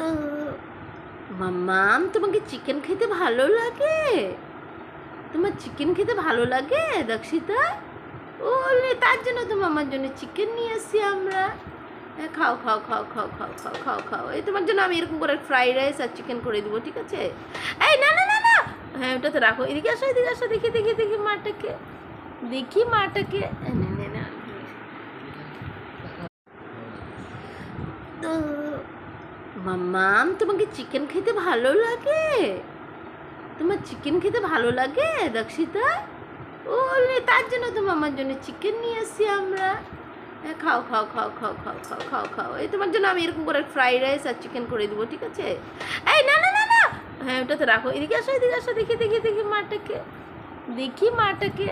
তো মাম্মাম, তোমাকে চিকেন খেতে ভালো লাগে? তোমার চিকেন খেতে ভালো লাগে দক্ষিতা? ওলে, তার জন্য তো মামার জন্য চিকেন নিয়ে এসছি আমরা। খাও খাও খাও খাও খাও খাও খাও খাও। এই তোমার জন্য আমি এরকম করে ফ্রাইড রাইস আর চিকেন করে দেবো, ঠিক আছে? এই না না না না, হ্যাঁ ওটাতে রাখো। এদিকে আসো, এদিকে আসো, দেখি দেখি দেখি মাটাকে, দেখি মাটাকে। নে নে না, তো মাম্মাম, তোমাকে চিকেন খেতে ভালো লাগে? তোমার চিকেন খেতে ভালো লাগে দক্ষিতা? ওলে, তার জন্য তো মামার জন্য চিকেন নিয়ে এসছি আমরা। খাও খাও খাও খাও খাও খাও খাও খাও। এই তোমার জন্য আমি এরকম করে ফ্রাইড রাইস আর চিকেন করে দেবো, ঠিক আছে? এই না না না না, হ্যাঁ ওটাতে রাখো। এদিকে আসো, এদিকে আসো, দেখি দেখি দেখি মাটাকে, দেখি মাটাকে।